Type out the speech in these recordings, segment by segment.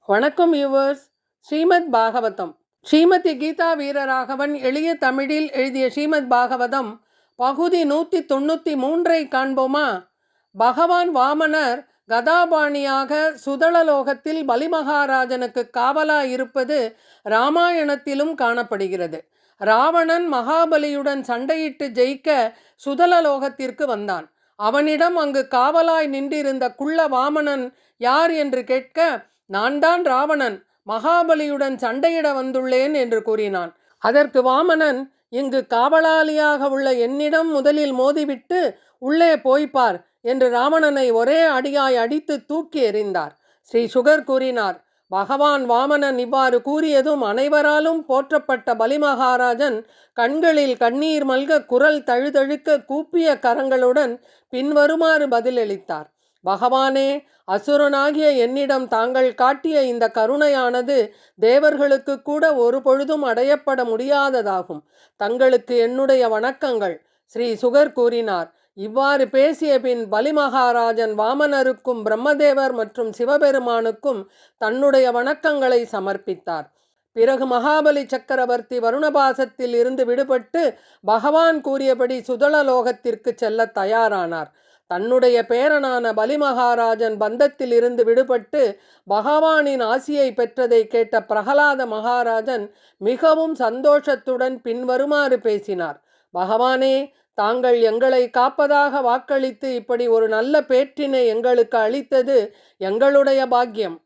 வணக்கம் வியூவர்ஸ். ஸ்ரீமத் பாகவதம். ஸ்ரீமதி கீதா வீரராகவன் எளிய தமிழில் எழுதிய ஸ்ரீமத் பாகவதம் பகுதி 193 காண்போமா? பகவான் வாமனர் கதாபாணியாக சுதளலோகத்தில் பலிமகாராஜனுக்கு காவலாய் இருப்பது இராமாயணத்திலும் காணப்படுகிறது. ராவணன் மகாபலியுடன் சண்டையிட்டு ஜெயிக்க சுதளலோகத்திற்கு வந்தான். அவனிடம் அங்கு காவலாய் நின்றிருந்த குள்ள வாமனன் யார் என்று கேட்க, நான் தான் ராவணன், மகாபலியுடன் சண்டையிட வந்துள்ளேன் என்று கூறினான். அதற்கு வாமனன், இங்கு காவலாளியாக உள்ள என்னிடம் முதலில் மோதிவிட்டு உள்ளே போய்ப்பார் என்று ராவணனை ஒரே அடியாய் அடித்து தூக்கி எறிந்தார். ஸ்ரீ சுகர் கூறினார், பகவான் வாமனன் இவ்வாறு கூறியதும் அனைவராலும் போற்றப்பட்ட பலிமகாராஜன் கண்களில் கண்ணீர் மல்க குரல் தழுதழுக்க கூப்பிய கரங்களுடன் பின்வருமாறு பதிலளித்தார். பகவானே, அசுரனாகிய என்னிடம் தாங்கள் காட்டிய இந்த கருணையானது தேவர்களுக்கு கூட ஒரு பொழுதும் அடையப்பட முடியாததாகும். தங்களுக்கு என்னுடைய வணக்கங்கள். ஸ்ரீ சுகர் கூறினார். இவ்வாறு பேசிய பின் பலிமகாராஜன் வாமனருக்கும் பிரம்மதேவர் மற்றும் சிவபெருமானுக்கும் தன்னுடைய வணக்கங்களை சமர்ப்பித்தார். பிறகு மகாபலி சக்கரவர்த்தி வருணபாசத்தில் இருந்து விடுபட்டு பகவான் கூறியபடி சுதளலோகத்திற்கு செல்ல தயாரானார். தன்னுடைய பேரனான பலிமகாராஜன் பந்தத்தில் இருந்து விடுபட்டு பகவானின் ஆசியை பெற்றதை கேட்ட பிரகலாத மகாராஜன் மிகவும் சந்தோஷத்துடன் பின்வருமாறு பேசினார். பகவானே, தாங்கள் எங்களை காப்பதாக வாக்களித்து இப்படி ஒரு நல்ல பேற்றினை எங்களுக்கு அளித்தது எங்களுடைய பாக்கியம்.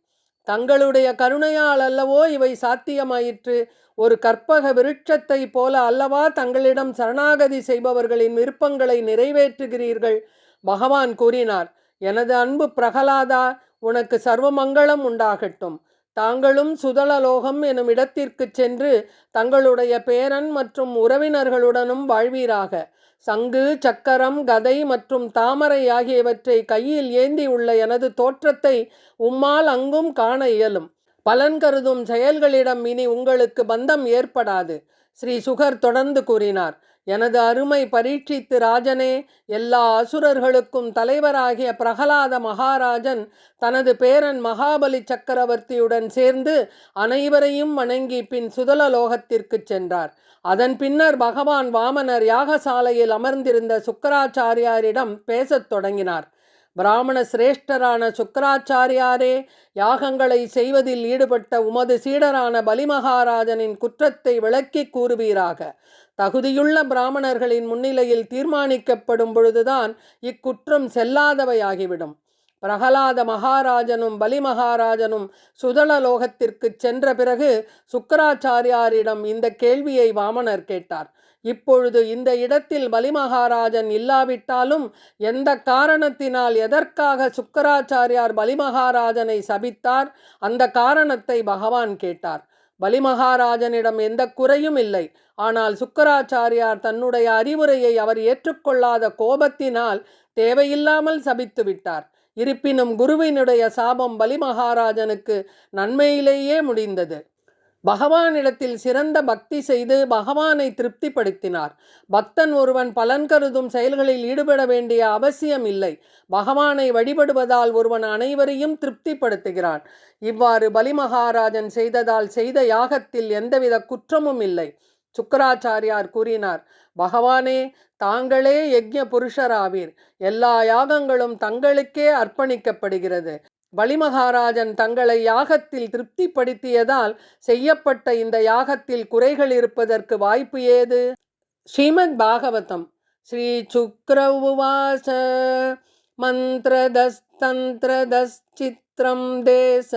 தங்களுடைய கருணையால் அல்லவோ இவை சாத்தியமாயிற்று. ஒரு கற்பக விருட்சத்தை போல அல்லவா தங்களிடம் சரணாகதி செய்பவர்களின் விருப்பங்களை நிறைவேற்றுகிறீர்கள். பகவான் கூறினார், எனது அன்பு பிரகலாதா, உனக்கு சர்வமங்களம் உண்டாகட்டும். தாங்களும் சுதளலோகம் எனும் இடத்திற்கு சென்று தங்களுடைய பேரன் மற்றும் உறவினர்களுடனும் வாழ்வீராக. சங்கு, சக்கரம், கதை மற்றும் தாமரை ஆகியவற்றை கையில் ஏந்தி உள்ள எனது தோற்றத்தை உம்மால் அங்கும் காண இயலும். பலன் கருதும் செயல்களிடம் இனி உங்களுக்கு பந்தம் ஏற்படாது. ஸ்ரீ சுகர் தொடர்ந்து கூறினார், எனது அருமை பரீட்சித்து ராஜனே, எல்லா அசுரர்களுக்கும் தலைவராகிய பிரகலாத மகாராஜன் தனது பேரன் மகாபலி சக்கரவர்த்தியுடன் சேர்ந்து அனைவரையும் வணங்கி பின் சுதளலோகத்திற்கு சென்றார். அதன் பின்னர் பகவான் வாமனர் யாகசாலையில் அமர்ந்திருந்த சுக்கராச்சாரியாரிடம் பேசத் தொடங்கினார். பிராமண சிரேஷ்டரான சுக்கராச்சாரியாரே, யாகங்களை செய்வதில் ஈடுபட்ட உமது சீடரான பலிமகாராஜனின் குற்றத்தை விளக்கி கூறுவீராக. தகுதியுள்ள பிராமணர்களின் முன்னிலையில் தீர்மானிக்கப்படும் பொழுதுதான் இக்குற்றம் செல்லாதவையாகிவிடும். பிரகலாத மகாராஜனும் பலிமகாராஜனும் சுதளலோகத்திற்கு சென்ற பிறகு சுக்கராச்சாரியாரிடம் இந்த கேள்வியை வாமனர் கேட்டார். இப்பொழுது இந்த இடத்தில் பலிமகாராஜன் இல்லாவிட்டாலும் எந்த காரணத்தினால் எதற்காக சுக்கராச்சாரியார் பலிமகாராஜனை சபித்தார், அந்த காரணத்தை பகவான் கேட்டார். பலிமகாராஜனிடம் எந்த குறையும் இல்லை. ஆனால் சுக்கராச்சாரியார் தன்னுடைய அறிவுரையை அவர் ஏற்றுக்கொள்ளாத கோபத்தினால் தேவையில்லாமல் சபித்து விட்டார். இருப்பினும் குருவினுடைய சாபம் பலிமகாராஜனுக்கு நன்மையிலேயே முடிந்தது. பகவானிடத்தில் சிறந்த பக்தி செய்து பகவானை திருப்திப்படுத்தினார். பக்தன் ஒருவன் பலன் கருதும் செயல்களில் ஈடுபட வேண்டிய அவசியம் இல்லை. பகவானை வழிபடுவதால் ஒருவன் அனைவரையும் திருப்திப்படுத்துகிறான். இவ்வாறு பலிமகாராஜன் செய்ததால் செய்த யாகத்தில் எந்தவித குற்றமும் இல்லை. சுக்கராச்சாரியார் கூறினார், பகவானே, தாங்களே யக்ஞ புருஷராவீர். எல்லா யாகங்களும் தங்களுக்கே அர்ப்பணிக்கப்படுகிறது. பலிமகாராஜன் தங்களை யாகத்தில் திருப்திப்படுத்தியதால் செய்யப்பட்ட இந்த யாகத்தில் குறைகள் இருப்பதற்கு வாய்ப்பு ஏது? ஸ்ரீமத் பாகவதம். ஸ்ரீ சுக்ரவுவாச மந்திரதஸ்தந்திரதஸ்சித்ரம் தேச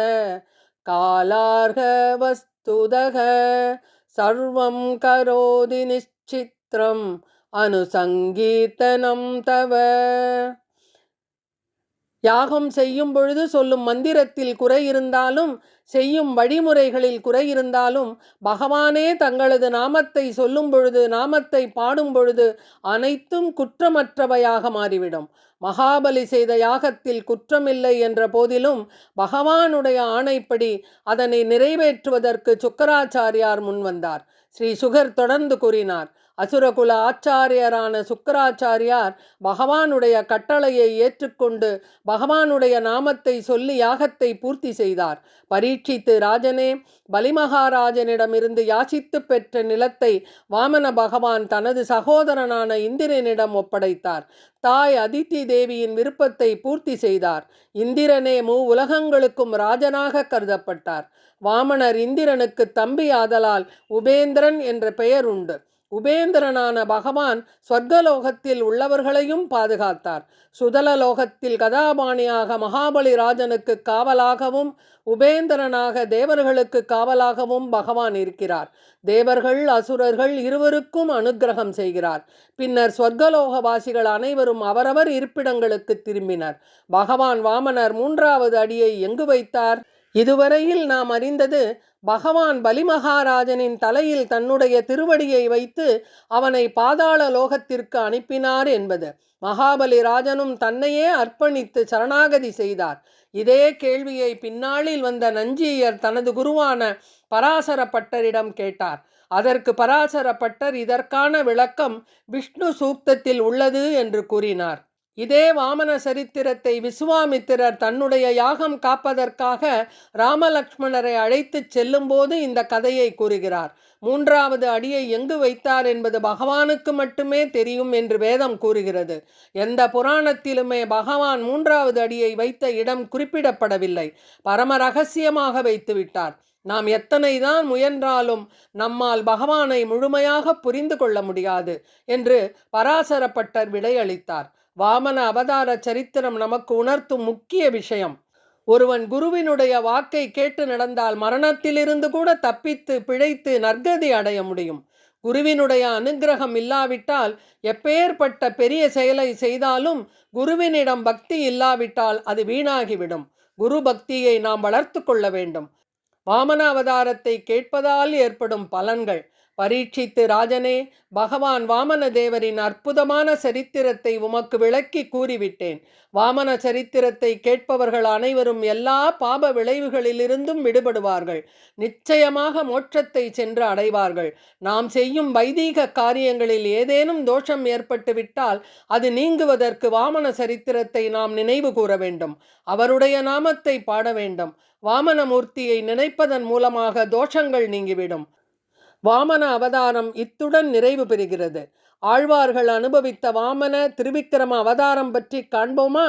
காலார்க வஸ்துதக சர்வம் கரோதி நிச்சித்ரம் அனுசங்கீர்த்தனம் தவ. யாகம் செய்யும் பொழுது சொல்லும் மந்திரத்தில் குறை இருந்தாலும் செய்யும் வழிமுறைகளில் குறை இருந்தாலும் பகவானே தங்களது நாமத்தை சொல்லும் பொழுது, நாமத்தை பாடும் பொழுது அனைத்தும் குற்றமற்றவையாக மாறிவிடும். மகாபலி செய்த யாகத்தில் குற்றமில்லை என்ற போதிலும் பகவானுடைய ஆணைப்படி அதனை நிறைவேற்றுவதற்கு சுக்கராச்சாரியார் முன்வந்தார். ஸ்ரீ சுகர் தொடர்ந்து கூறினார், அசுரகுல ஆச்சாரியரான சுக்கராச்சாரியார் பகவானுடைய கட்டளையை ஏற்றுக்கொண்டு பகவானுடைய நாமத்தை சொல்லி யாகத்தை பூர்த்தி செய்தார். பரீட்சித்து ராஜனே, பலிமகாராஜனிடமிருந்து யாசித்து பெற்ற நிலத்தை வாமன பகவான் தனது சகோதரனான இந்திரனிடம் ஒப்படைத்தார். தாய் அதித்தி தேவியின் விருப்பத்தை பூர்த்தி செய்தார். இந்திரனே உலகங்களுக்கும் ராஜனாக கருதப்பட்டார். வாமனர் இந்திரனுக்கு தம்பி ஆதலால் உபேந்திரன் என்ற பெயர் உண்டு. உபேந்திரனான பகவான் சொர்க்கலோகத்தில் உள்ளவர்களையும் பாதுகாத்தார். சுதலலோகத்தில் கதாபாணியாக மகாபலி ராஜனுக்கு காவலாகவும் உபேந்திரனாக தேவர்களுக்கு காவலாகவும் பகவான் இருக்கிறார். தேவர்கள் அசுரர்கள் இருவருக்கும் அனுக்கிரகம் செய்கிறார். பின்னர் சொர்க்கலோகவாசிகள் அனைவரும் அவரவர் இருப்பிடங்களுக்கு திரும்பினர். பகவான் வாமனர் 3வது அடியை எங்கு வைத்தார்? இதுவரையில் நாம் அறிந்தது பகவான் பலிமகாராஜனின் தலையில் தன்னுடைய திருவடியை வைத்து அவனை பாதாள லோகத்திற்கு அனுப்பினார் என்பது. மகாபலி ராஜனும் தன்னையே அர்ப்பணித்து சரணாகதி செய்தார். இதே கேள்வியை பின்னாளில் வந்த நஞ்சியர் தனது குருவான பராசர பட்டரிடம் கேட்டார். அதற்கு பராசர பட்டர் இதற்கான விளக்கம் விஷ்ணு சூக்தத்தில் உள்ளது என்று கூறினார். இதே வாமன சரித்திரத்தை விசுவாமித்திரர் தன்னுடைய யாகம் காப்பதற்காக ராமலக்ஷ்மணரை அழைத்து செல்லும்போது இந்த கதையை கூறுகிறார். 3வது அடியை எங்கு வைத்தார் என்பது பகவானுக்கு மட்டுமே தெரியும் என்று வேதம் கூறுகிறது. எந்த புராணத்திலுமே பகவான் 3வது அடியை வைத்த இடம் குறிப்பிடப்படவில்லை. பரம ரகசியமாக வைத்துவிட்டார். நாம் எத்தனைதான் முயன்றாலும் நம்மால் பகவானை முழுமையாக புரிந்து கொள்ள முடியாது என்று பராசர பட்டர் விடையளித்தார். வாமன அவதார சரித்திரம் நமக்கு உணர்த்தும் முக்கிய விஷயம், ஒருவன் குருவினுடைய வாக்கை கேட்டு நடந்தால் மரணத்திலிருந்து கூட தப்பித்து பிழைத்து நற்கதி அடைய முடியும். குருவினுடைய அனுக்கிரகம் இல்லாவிட்டால் எப்பேற்பட்ட பெரிய செயலை செய்தாலும் குருவினிடம் பக்தி இல்லாவிட்டால் அது வீணாகிவிடும். குரு பக்தியை நாம் வளர்த்து கொள்ள வேண்டும். வாமன அவதாரத்தை கேட்பதால் ஏற்படும் பலன்கள். பரீட்சித்து ராஜனே, பகவான் வாமன தேவரின் அற்புதமான சரித்திரத்தை உமக்கு விளக்கி கூறிவிட்டேன். வாமன சரித்திரத்தை கேட்பவர்கள் அனைவரும் எல்லா பாப விளைவுகளிலிருந்தும் விடுபடுவார்கள். நிச்சயமாக மோட்சத்தை சென்று அடைவார்கள். நாம் செய்யும் வைதீக காரியங்களில் ஏதேனும் தோஷம் ஏற்பட்டுவிட்டால் அது நீங்குவதற்கு வாமன சரித்திரத்தை நாம் நினைவு கூற வேண்டும். அவருடைய நாமத்தை பாட வேண்டும். வாமனமூர்த்தியை நினைப்பதன் மூலமாக தோஷங்கள் நீங்கிவிடும். வாமன அவதாரம் இத்துடன் நிறைவு பெறுகிறது. ஆழ்வார்கள் அனுபவித்த வாமன திருவிக்கிரம அவதாரம் பற்றி காண்போமா?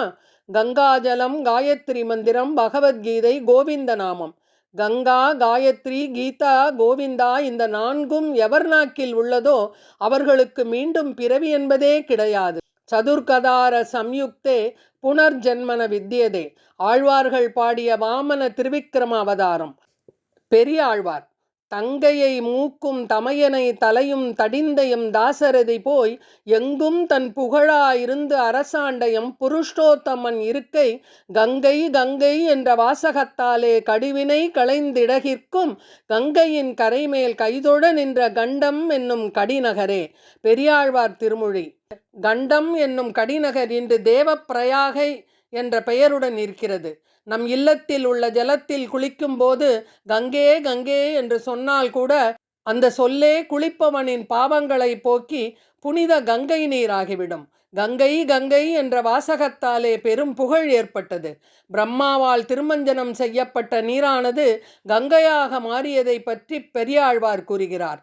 கங்காஜலம், காயத்ரி மந்திரம், பகவத்கீதை, கோவிந்த நாமம். கங்கா, காயத்ரி, கீதா, கோவிந்தா இந்த 4ம் எவர் நாக்கில் உள்ளதோ அவர்களுக்கு மீண்டும் பிறவி என்பதே கிடையாது. சதுர்கதார சம்யுக்தே புனர்ஜன்மன வித்யதே. ஆழ்வார்கள் பாடிய வாமன திருவிக்கிரம அவதாரம். பெரிய ஆழ்வார் தங்கையை மூக்கும் தமையனை தலையும் தடிந்தையும் தாசரதி போய் எங்கும் தன் புகழாயிருந்து அரசாண்டையும் புருஷோத்தமன் இருக்கை கங்கை கங்கை என்ற வாசகத்தாலே கடிவினை களைந்திடகிற்கும் கங்கையின் கரைமேல் கைதொட நின்ற கண்டம் என்னும் கடிநகரே. பெரியாழ்வார் திருமொழி. கண்டம் என்னும் கடிநகர் இன்று தேவப்பிரயாகை என்ற பெயருடன் இருக்கிறது. நம் இல்லத்தில் உள்ள ஜலத்தில் குளிக்கும் போது கங்கே கங்கே என்று சொன்னால் கூட அந்த சொல்லே குளிப்பவனின் பாவங்களை போக்கி புனித கங்கை நீராகிவிடும். கங்கை கங்கை என்ற வாசகத்தாலே பெரும் புகழ் ஏற்பட்டது. பிரம்மாவால் திருமஞ்சனம் செய்யப்பட்ட நீரானது கங்கையாக மாறியதை பற்றி பெரியாழ்வார் கூறுகிறார்.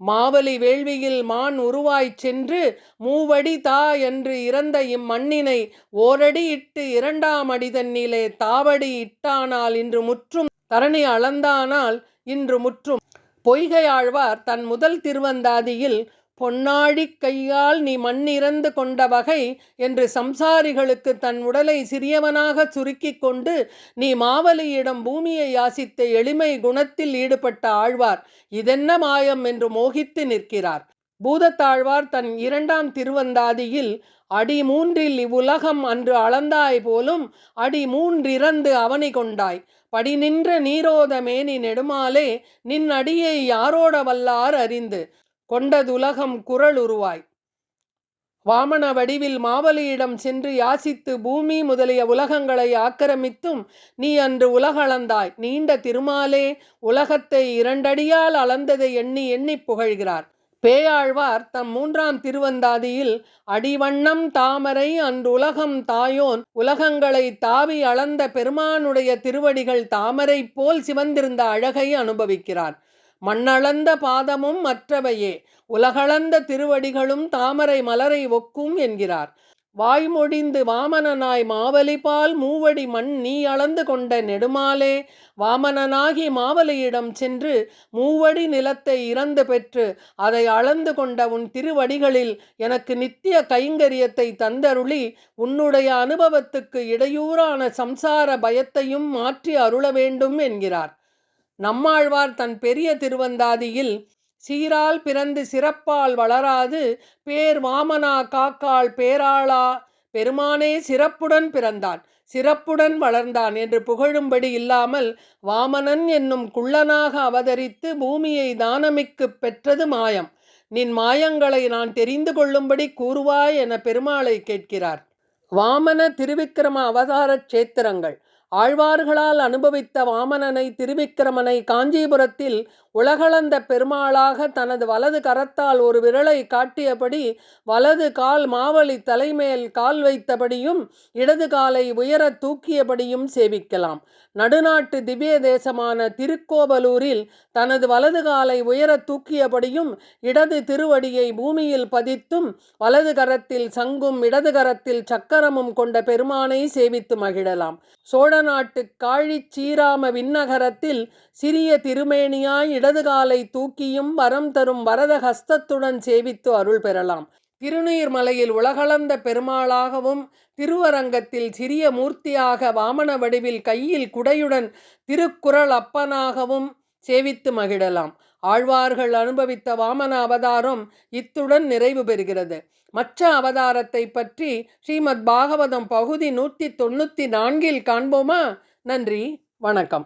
மாவலி வேள்வியில் மான் உருவாய்ச் சென்று மூவடி தா என்று இறந்த இம்மண்ணினை ஓரடி இட்டு 2ஆம் அடிதன்னிலே தாவடி இட்டானால் இன்று முற்றும் தரணி அளந்தானால் இன்று முற்றும். பொய்கையாழ்வார் தன் முதல் திருவந்தாதியில் பொன்னாழி கையால் நீ மண்ணிறந்து கொண்ட வகை என்று சம்சாரிகளுக்கு தன் உடலை சிறியவனாக சுருக்கி கொண்டு நீ மாவலியிடம் பூமியை யாசித்த எளிமை குணத்தில் ஈடுபட்ட ஆழ்வார் இதென்ன மாயம் என்று மோகித்து நிற்கிறார். பூதத்தாழ்வார் தன் 2ஆம் திருவந்தாதியில் அடி 3இல் இவ்வுலகம் அன்று அளந்தாய் போலும் அடி 3 இறந்து அவனி கொண்டாய் படி நின்ற நீரோத மேனி நெடுமாலே நின் அடியை யாரோட வல்லார் அறிந்து கொண்டதுலகம் குரல் உருவாய். வாமன வடிவில் மாவலியிடம் சென்று யாசித்து பூமி முதலிய உலகங்களை ஆக்கிரமித்தும் நீ அன்று உலகளந்தாய். நீண்ட திருமாலே உலகத்தை 2 அடியால் அளந்ததை எண்ணி எண்ணி புகழ்கிறார். பேயாழ்வார் தம் 3ஆம் திருவந்தாதியில் அடிவண்ணம் தாமரை அன்றுலகம் தாயோன் உலகங்களை தாவி அளந்த பெருமானுடைய திருவடிகள் தாமரை போல் சிவந்திருந்த அழகை அனுபவிக்கிறார். மண்ணளந்த பாதமும் மற்றவையே உலகளந்த திருவடிகளும் தாமரை மலரை ஒக்கும் என்கிறார். வாய்மொழிந்து வாமனனாய் மாவலிபால் மூவடி மண் நீ அளந்து கொண்ட நெடுமாலே வாமனனாகி மாவலியிடம் சென்று மூவடி நிலத்தை இறந்து பெற்று அதை அளந்து கொண்ட உன் திருவடிகளில் எனக்கு நித்திய கைங்கரியத்தை தந்தருளி உன்னுடைய அனுபவத்துக்கு இடையூறான சம்சார பயத்தையும் மாற்றி அருள வேண்டும் என்கிறார். நம்மாழ்வார் தன் பெரிய திருவந்தாதியில் சீரால் பிறந்து சிறப்பால் வளராது பேர் வாமனா காக்காள் பேராளா பெருமானே சிறப்புடன் பிறந்தான் சிறப்புடன் வளர்ந்தான் என்று புகழும்படி இல்லாமல் வாமனன் என்னும் குள்ளனாக அவதரித்து பூமியை தானமிக்கு பெற்றது மாயம். நின் மாயங்களை நான் தெரிந்து கொள்ளும்படி கூறுவாய் என பெருமாளை கேட்கிறார். வாமன திருவிக்கிரம அவதார கஷேத்திரங்கள். ஆழ்வார்களால் அனுபவித்த வாமனனை திருவிக்கிரமனை காஞ்சிபுரத்தில் உலகளந்த பெருமாளாக தனது வலது கரத்தால் ஒரு விரலை காட்டியபடி வலது கால் மாவலி தலைமேல் கால் வைத்தபடியும் இடது காலை உயர தூக்கியபடியும் சேவிக்கலாம். நடுநாட்டு திவ்ய தேசமான திருக்கோவலூரில் தனது வலது காலை உயர தூக்கியபடியும் இடது திருவடியை பூமியில் பதித்தும் வலது கரத்தில் சங்கும் இடது கரத்தில் சக்கரமும் கொண்ட பெருமானை சேவித்து மகிழலாம். சோழ நாட்டு காழி சீராம விண்ணகரத்தில் சிறிய திருமேனியாய் இடது காலை தூக்கியும் வரம் தரும் வரத ஹஸ்தத்துடன் சேவித்து அருள் பெறலாம். திருநீர்மலையில் உலகளந்த பெருமாளாகவும் திருவரங்கத்தில் சிறிய மூர்த்தியாக வாமன வடிவில் கையில் குடையுடன் திருக்குறள் அப்பனாகவும் சேவித்து மகிழலாம். ஆழ்வார்கள் அனுபவித்த வாமன அவதாரம் இத்துடன் நிறைவு பெறுகிறது. மற்ற அவதாரத்தை பற்றி ஸ்ரீமத் பாகவதம் பகுதி 194 காண்போமா? நன்றி, வணக்கம்.